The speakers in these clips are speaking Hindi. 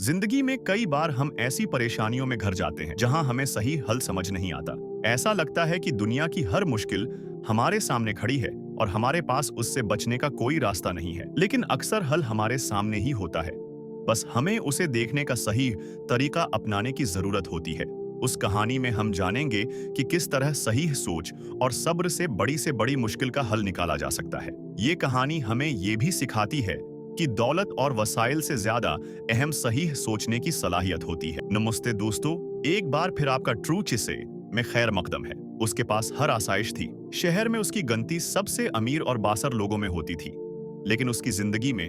जिंदगी में कई बार हम ऐसी परेशानियों में घिर जाते हैं जहां हमें सही हल समझ नहीं आता। ऐसा लगता है कि दुनिया की हर मुश्किल हमारे सामने खड़ी है और हमारे पास उससे बचने का कोई रास्ता नहीं है। लेकिन अक्सर हल हमारे सामने ही होता है, बस हमें उसे देखने का सही तरीका अपनाने की जरूरत होती है। उस कहानी में हम जानेंगे कि किस तरह सही सोच और सब्र से बड़ी मुश्किल का हल निकाला जा सकता है। ये कहानी हमें ये भी सिखाती है कि दौलत और वसाइल से ज्यादा अहम सही सोचने की सलाहियत होती है। नमस्ते दोस्तों, एक बार फिर आपका ट्रू चिसे में खैर मकदम है। उसके पास हर आसाइश थी। शहर में उसकी गनती सबसे अमीर और बासर लोगों में होती थी। लेकिन उसकी जिंदगी में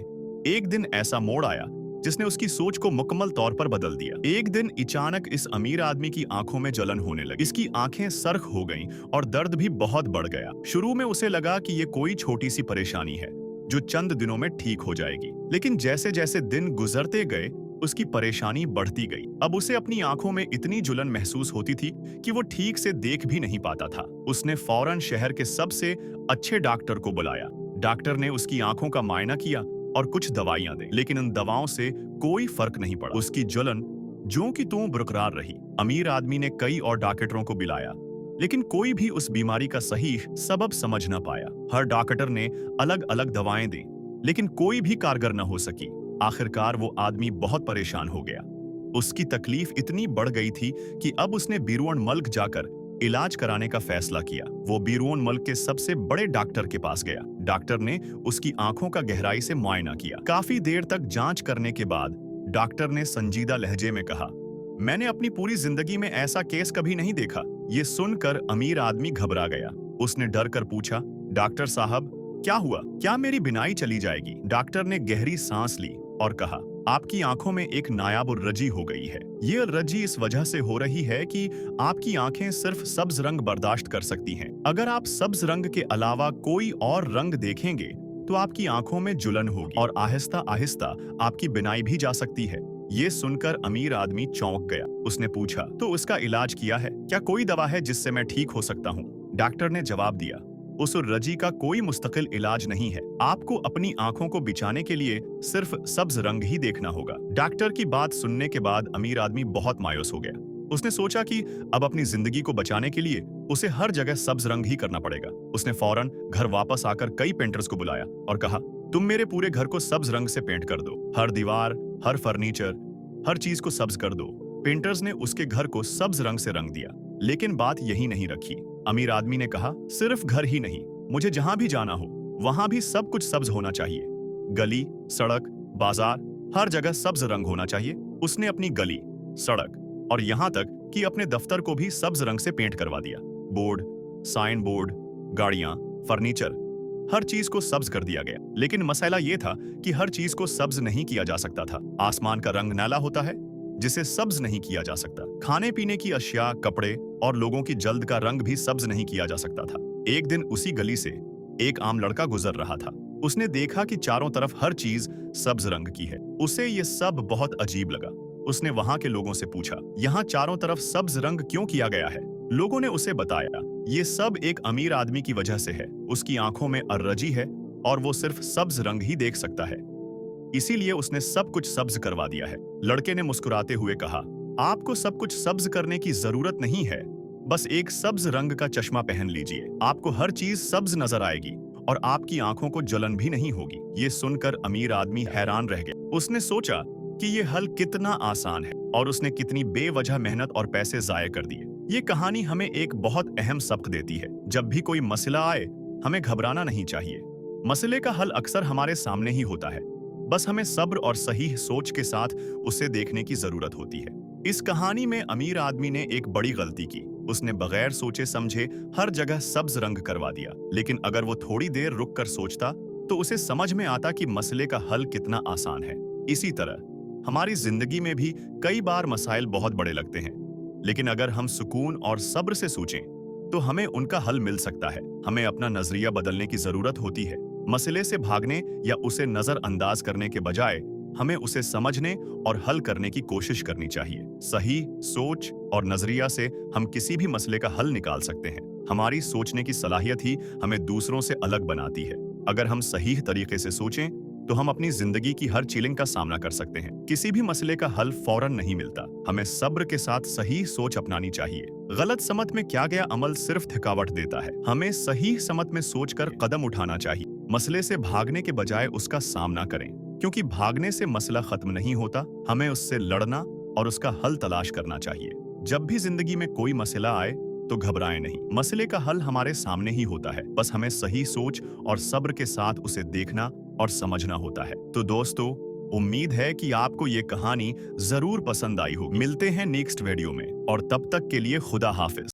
एक दिन ऐसा मोड़ आया जिसने उसकी सोच को मुकम्मल तौर पर बदल दिया। एक दिन अचानक इस अमीर आदमी की आंखों में जलन होने लगी। इसकी आंखें सरख हो गईं और दर्द भी बहुत बढ़ गया। शुरू में उसे लगा कि ये कोई छोटी सी परेशानी है जो चंद दिनों में ठीक हो जाएगी, लेकिन जैसे जैसे दिन गुजरते गए उसकी परेशानी बढ़ती गई। अब उसे अपनी आंखों में इतनी जलन महसूस होती थी कि वो ठीक से देख भी नहीं पाता था। उसने फौरन शहर के सबसे अच्छे डॉक्टर को बुलाया। डॉक्टर ने उसकी आंखों का मायना किया और कुछ दवाइयां दी, लेकिन उन दवाओं से कोई फर्क नहीं पड़ा। उसकी जलन ज्यों की त्यों बरकरार रही। अमीर आदमी ने कई और डॉक्टरों को बुलाया, लेकिन कोई भी उस बीमारी का सही सबब समझ न पाया। हर डॉक्टर ने अलग अलग दवाएं दी, लेकिन कोई भी कारगर न हो सकी। आखिरकार वो आदमी बहुत परेशान हो गया। उसकी तकलीफ इतनी बढ़ गई थी कि अब उसने बीरुवन मल्क जाकर इलाज कराने का फैसला किया। वो बीरुवन मल्क के सबसे बड़े डॉक्टर के पास गया। डॉक्टर ने उसकी आंखों का गहराई से मुआयना किया। काफी देर तक जांच करने के बाद डॉक्टर ने संजीदा लहजे में कहा, मैंने अपनी पूरी जिंदगी में ऐसा केस कभी नहीं देखा। ये सुनकर अमीर आदमी घबरा गया। उसने डर कर पूछा, डॉक्टर साहब क्या हुआ? क्या मेरी बिनाई चली जाएगी? डॉक्टर ने गहरी सांस ली और कहा, आपकी आंखों में एक नायाब उलरजी हो गई है। ये उलरजी इस वजह से हो रही है कि आपकी आंखें सिर्फ सब्ज रंग बर्दाश्त कर सकती हैं। अगर आप सब्ज रंग के अलावा कोई और रंग देखेंगे तो आपकी आंखों में जुलन होगी और आहिस्ता आहिस्ता आपकी बिनाई भी जा सकती है। ये सुनकर अमीर आदमी चौंक गया। उसने पूछा, तो उसका इलाज किया है? क्या कोई दवा है जिससे मैं ठीक हो सकता हूँ? डॉक्टर ने जवाब दिया, उस उलरजी का कोई मुस्तकिल इलाज नहीं है। आपको अपनी आंखों को बचाने के लिए सिर्फ सब्ज रंग ही देखना होगा। डॉक्टर की बात सुनने के बाद अमीर आदमी बहुत मायूस हो गया। उसने सोचा कि अब अपनी जिंदगी को बचाने के लिए उसे हर जगह सब्ज रंग ही करना पड़ेगा। उसने फौरन घर वापस आकर कई पेंटर्स को बुलाया और कहा, तुम मेरे पूरे घर को सब्ज रंग से पेंट कर दो। हर दीवार, हर फर्नीचर, हर चीज को सब्ज कर दो। पेंटर्स ने उसके घर को सब्ज रंग से रंग दिया। लेकिन बात यही नहीं रखी। अमीर आदमी ने कहा, सिर्फ घर ही नहीं, मुझे जहां भी जाना हो वहां भी सब कुछ सब्ज होना चाहिए। गली, सड़क, बाजार, हर जगह सब्ज रंग होना चाहिए। उसने अपनी गली, सड़क और यहां तक कि अपने दफ्तर को भी सब्ज रंग से पेंट करवा दिया। बोर्ड, साइन बोर्ड, गाड़ियां, फर्नीचर, हर चीज को सब्ज कर दिया गया। लेकिन मसला यह था कि हर चीज को सब्ज नहीं किया जा सकता था। आसमान का रंग नीला होता है जिसे सब्ज नहीं किया जा सकता। खाने पीने की अशिया, कपड़े और लोगों की जल्द का रंग भी सब्ज नहीं किया जा सकता था। एक दिन उसी गली से एक आम लड़का गुजर रहा था। उसने देखा कि चारों तरफ हर चीज सब्ज रंग की है। उसे ये सब बहुत अजीब लगा। उसने वहां के लोगों से पूछा, यहाँ चारों तरफ सब्ज रंग क्यों किया गया है? लोगों ने उसे बताया, ये सब एक अमीर आदमी की वजह से है। उसकी आंखों में अर्रजी है और वो सिर्फ सब्ज रंग ही देख सकता है, इसीलिए उसने सब कुछ सब्ज करवा दिया है। लड़के ने मुस्कुराते हुए कहा, आपको सब कुछ सब्ज करने की जरूरत नहीं है, बस एक सब्ज रंग का चश्मा पहन लीजिए। आपको हर चीज सब्ज नजर आएगी और आपकी आंखों को जलन भी नहीं होगी। ये सुनकर अमीर आदमी हैरान रह गया। उसने सोचा कि ये हल कितना आसान है और उसने कितनी बेवजह मेहनत और पैसे जाया कर दिए। ये कहानी हमें एक बहुत अहम सबक देती है। जब भी कोई मसला आए, हमें घबराना नहीं चाहिए। मसले का हल अक्सर हमारे सामने ही होता है, बस हमें सब्र और सही सोच के साथ उसे देखने की जरूरत होती है। इस कहानी में अमीर आदमी ने एक बड़ी गलती की। उसने बगैर सोचे समझे हर जगह सब्ज रंग करवा दिया। लेकिन अगर वो थोड़ी देर रुक कर सोचता तो उसे समझ में आता कि मसले का हल कितना आसान है। इसी तरह हमारी जिंदगी में भी कई बार मसाइल बहुत बड़े लगते हैं, लेकिन अगर हम सुकून और सब्र से सोचें तो हमें उनका हल मिल सकता है। हमें अपना नजरिया बदलने की जरूरत होती है। मसले से भागने या उसे नजरअंदाज करने के बजाय हमें उसे समझने और हल करने की कोशिश करनी चाहिए। सही सोच और नजरिया से हम किसी भी मसले का हल निकाल सकते हैं। हमारी सोचने की सलाहियत ही हमें दूसरों से अलग बनाती है। अगर हम सही तरीके से सोचें तो हम अपनी जिंदगी की हर चैलेंज का सामना कर सकते हैं। किसी भी मसले का हल फौरन नहीं मिलता। हमें सब्र के साथ सही सोच अपनानी चाहिए। गलत समत में किया गया अमल सिर्फ थकावट देता है। हमें सही समत में सोचकर कदम उठाना चाहिए। मसले से भागने के बजाय उसका सामना करें, क्योंकि भागने से मसला खत्म नहीं होता। हमें उससे लड़ना और उसका हल तलाश करना चाहिए। जब भी जिंदगी में कोई मसला आए तो घबराएं नहीं। मसले का हल हमारे सामने ही होता है, बस हमें सही सोच और सब्र के साथ उसे देखना और समझना होता है। तो दोस्तों, उम्मीद है कि आपको ये कहानी जरूर पसंद आई होगी। मिलते हैं नेक्स्ट वीडियो में, और तब तक के लिए खुदा हाफिज।